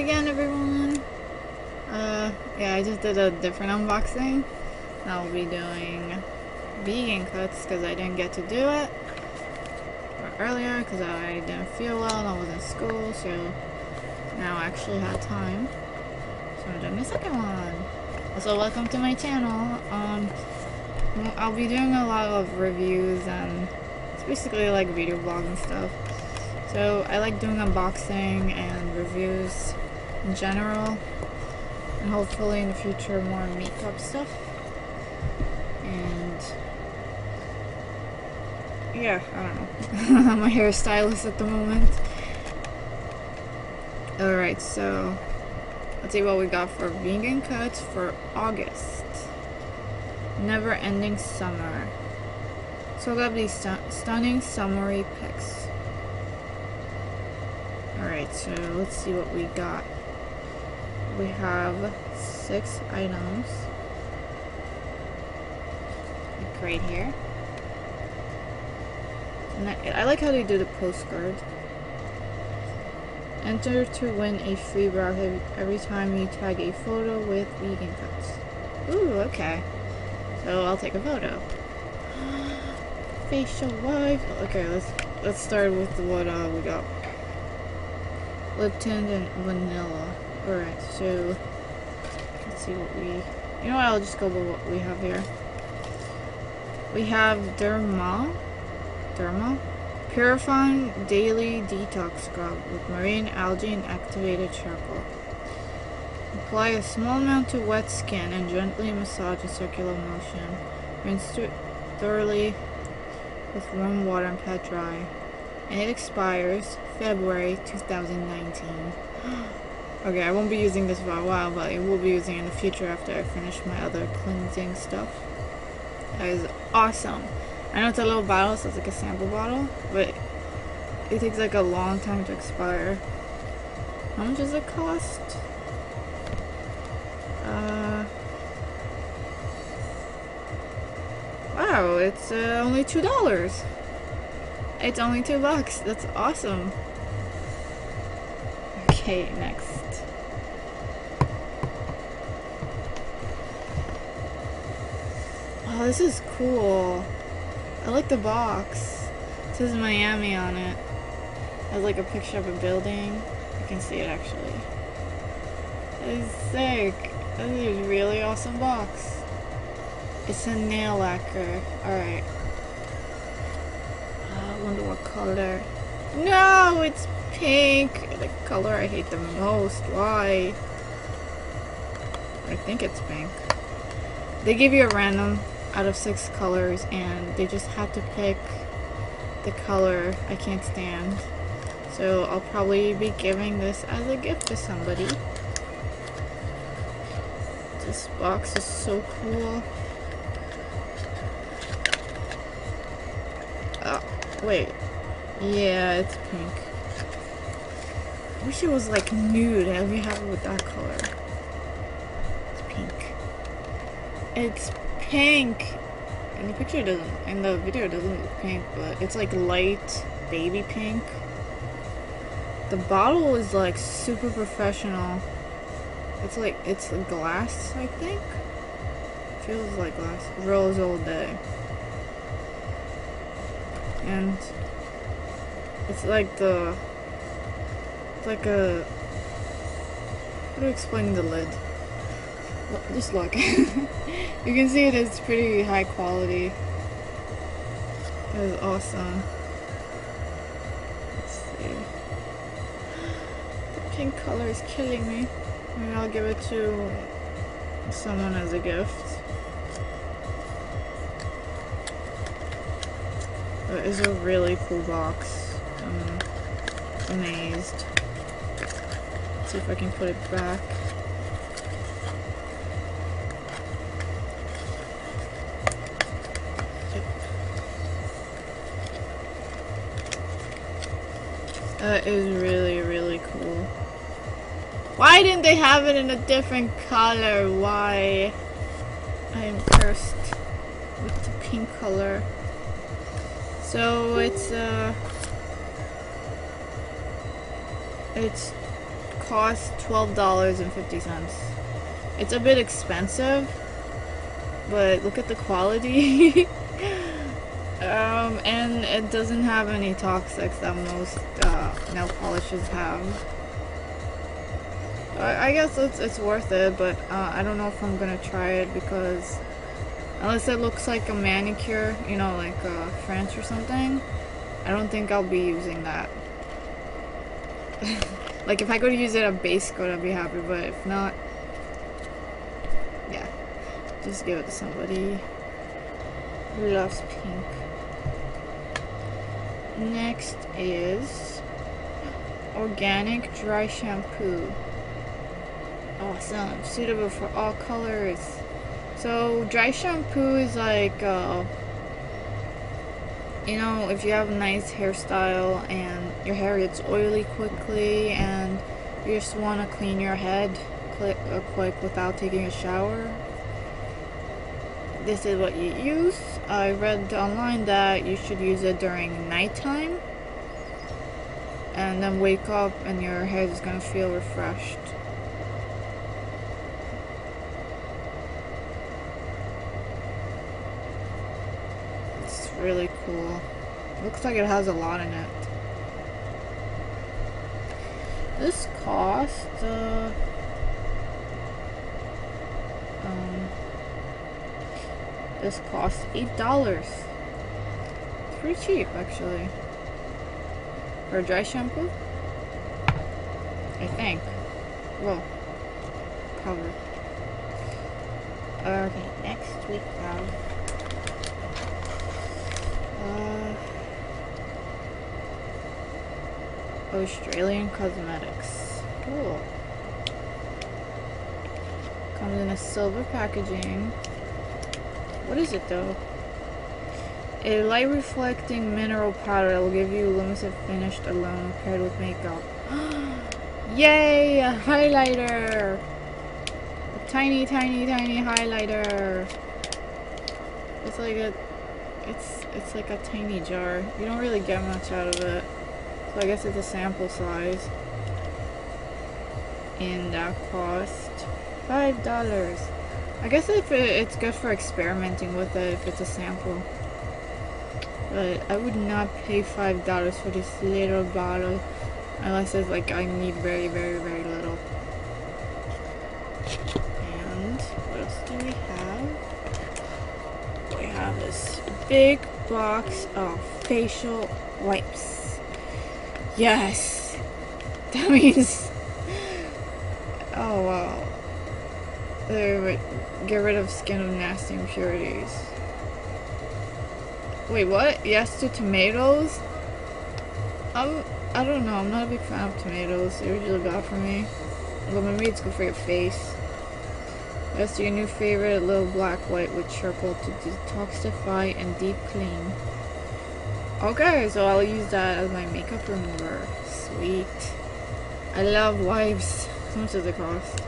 again, everyone. Yeah, I just did a different unboxing. I'll be doing Vegancuts because I didn't get to do it earlier because I didn't feel well and I was in school, so now I actually had time. So I'm doing the second one. Also, welcome to my channel. I'll be doing a lot of reviews and it's basically like video blog and stuff. So I like doing unboxing and reviews in general, and hopefully in the future more makeup stuff. And yeah, I don't know. I'm a hairstylist at the moment. Alright, so let's see what we got for Vegancuts for August. Never ending summer. So I got these stunning summery pics. Alright, so let's see what we got. We have 6 items. Like right here. And I like how they do the postcard. Enter to win a free bra every time you tag a photo with Vegancuts. Ooh, okay. So I'll take a photo. Facial wipe. Okay, let's start with what we got. Lip tint and vanilla. Alright, so let's see what we... You know what, I'll just go with what we have here. We have Derma Purifying Daily Detox Scrub with marine algae and activated charcoal. Apply a small amount to wet skin and gently massage in circular motion. Rinse thoroughly with warm water and pat dry. And it expires February 2019. Okay, I won't be using this for a while, but I will be using it in the future after I finish my other cleansing stuff. That is awesome. I know it's a little bottle, so it's like a sample bottle, but it takes like a long time to expire. How much does it cost? Wow, it's only $2. It's only $2. That's awesome. Okay, next. Oh, this is cool. I like the box. It says Miami on it. It has like a picture of a building. You can see it actually. That is sick. That is a really awesome box. It's a nail lacquer. Alright. I wonder what color. No, it's pink. The color I hate the most. Why? I think it's pink. They give you a random out of 6 colors and they just have to pick the color I can't stand. So I'll probably be giving this as a gift to somebody. This box is so cool. Oh, wait. Yeah, it's pink. I wish it was like nude. I'd be happy with that color. It's pink. It's pink. In the picture it doesn't, in the video it doesn't look pink, but it's like light baby pink. The bottle is like super professional. It's like, it's glass, I think. Feels like glass. Rose all day. And it's like the, it's like a, how do I explain the lid? Just look. You can see it is pretty high quality. It is awesome. Let's see. The pink color is killing me. Maybe I'll give it to someone as a gift. It is a really cool box. I'm amazed. Let's see if I can put it back. That is really, really cool. Why didn't they have it in a different color? Why? I am cursed with the pink color. So it's cost $12.50. It's a bit expensive, but look at the quality. And it doesn't have any toxics that most nail polishes have. I guess it's worth it, but I don't know if I'm gonna try it because unless it looks like a manicure, you know, like French or something, I don't think I'll be using that. Like if I could use it a base coat, I'd be happy, but if not, yeah, just give it to somebody who loves pink. Next is organic dry shampoo. Awesome, suitable for all colors. So dry shampoo is like, you know, if you have a nice hairstyle and your hair gets oily quickly and you just want to clean your head quick without taking a shower, this is what you use. I read online that you should use it during nighttime and then wake up and your hair is going to feel refreshed. It's really cool. Looks like it has a lot in it. This cost this costs $8. It's pretty cheap actually for a dry shampoo, I think. Well, cover. Okay, next we have Australian Cosmetics. Cool. Comes in a silver packaging. What is it though? A light reflecting mineral powder that will give you limited finished alone paired with makeup. Yay! A highlighter! A tiny highlighter. It's like a it's like a tiny jar. You don't really get much out of it. So I guess it's a sample size. And that cost $5. I guess if it's good for experimenting with it if it's a sample. But I would not pay $5 for this little bottle unless it's like I need very little. And what else do we have? We have this big box of facial wipes. Yes! That means... oh wow. Get rid of skin of nasty impurities. Wait, what? Yes to tomatoes? I don't know, I'm not a big fan of tomatoes. They're usually bad for me. But maybe it's good for your face. Yes to your new favorite little black white with charcoal to detoxify and deep clean. Okay, so I'll use that as my makeup remover. Sweet. I love wipes. How much does it cost?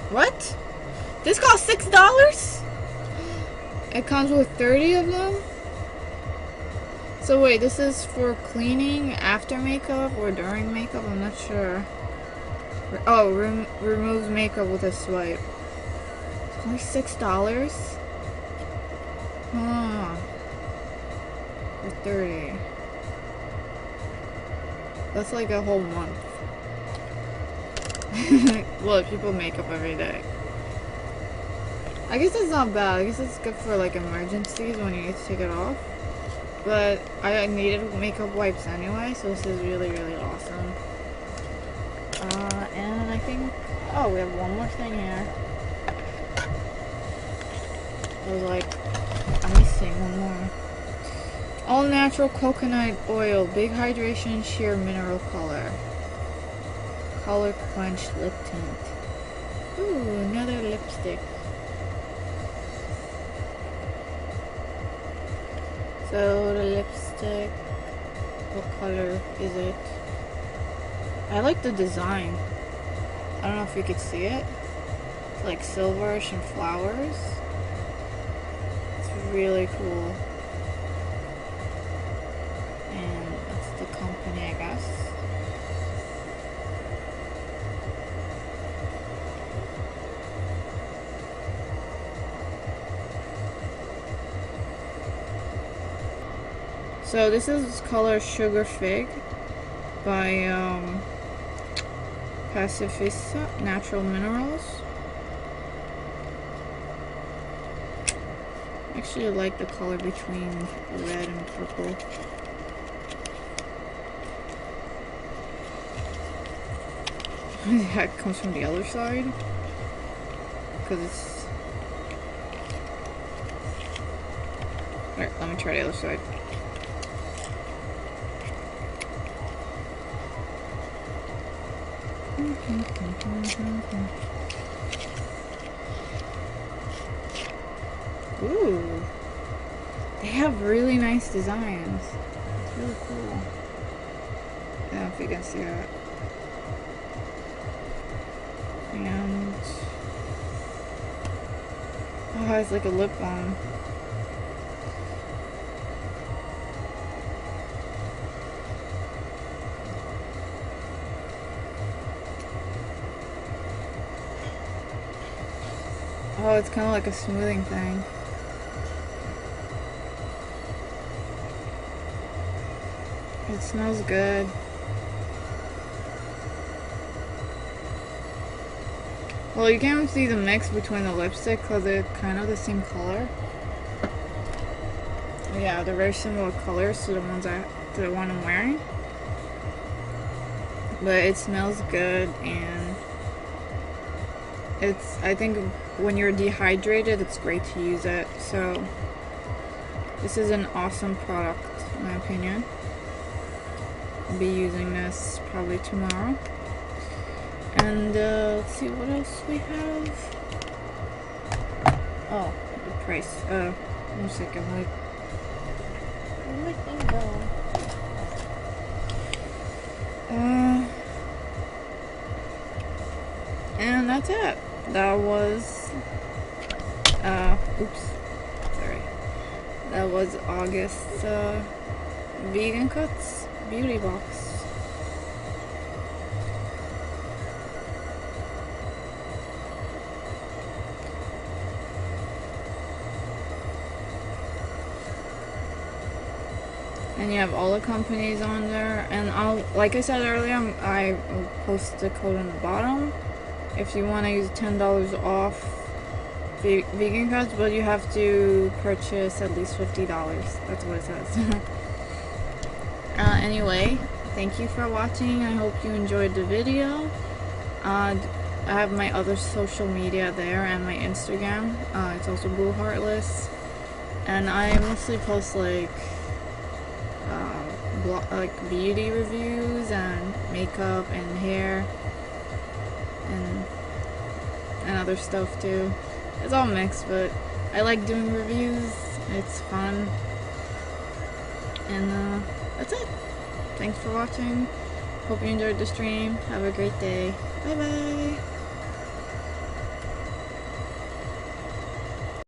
What? This costs $6? It comes with 30 of them? So wait, this is for cleaning after makeup or during makeup? I'm not sure. Oh, removes makeup with a swipe. It's only $6? Huh. For 30. That's like a whole month. Well, people make up every day. I guess it's not bad. I guess it's good for like emergencies when you need to take it off. But I needed makeup wipes anyway, so this is really awesome. And I think... oh, we have one more thing here. I was like, I'm missing one more. All natural coconut oil, big hydration, sheer mineral color. Color quench lip tint. Ooh, another lipstick. So the lipstick, what color is it? I like the design. I don't know if you could see it. It's like silverish and flowers. It's really cool. And company, I guess. So this is color Sugar Fig by Pacifista Natural Minerals. Actually, I like the color between red and purple. That comes from the other side because it's. Alright, let me try the other side. Ooh, they have really nice designs. It's really cool. I don't know if you can see that. And oh, it's like a lip balm. Oh, it's kind of like a smoothing thing. It smells good. Well, you can't see the mix between the lipstick because they're kind of the same color. Yeah, they're very similar colors to the one I'm wearing. But it smells good, and I think when you're dehydrated, it's great to use it. So this is an awesome product, in my opinion. I'll be using this probably tomorrow. And let's see what else we have. Oh, the price. 1 second, wait. Where'd my thing go? And that's it. That was oops, sorry. That was August's Vegancuts beauty box. And you have all the companies on there, and like I said earlier, I will post the code on the bottom if you want to use $10 off Vegancuts, but you have to purchase at least $50. That's what it says. Anyway, thank you for watching. I hope you enjoyed the video. I have my other social media there and my Instagram. It's also Blue Heartless, and I mostly post like beauty reviews and makeup and hair and other stuff too. It's all mixed, but I like doing reviews. It's fun. And that's it. Thanks for watching. Hope you enjoyed the stream. Have a great day. Bye bye.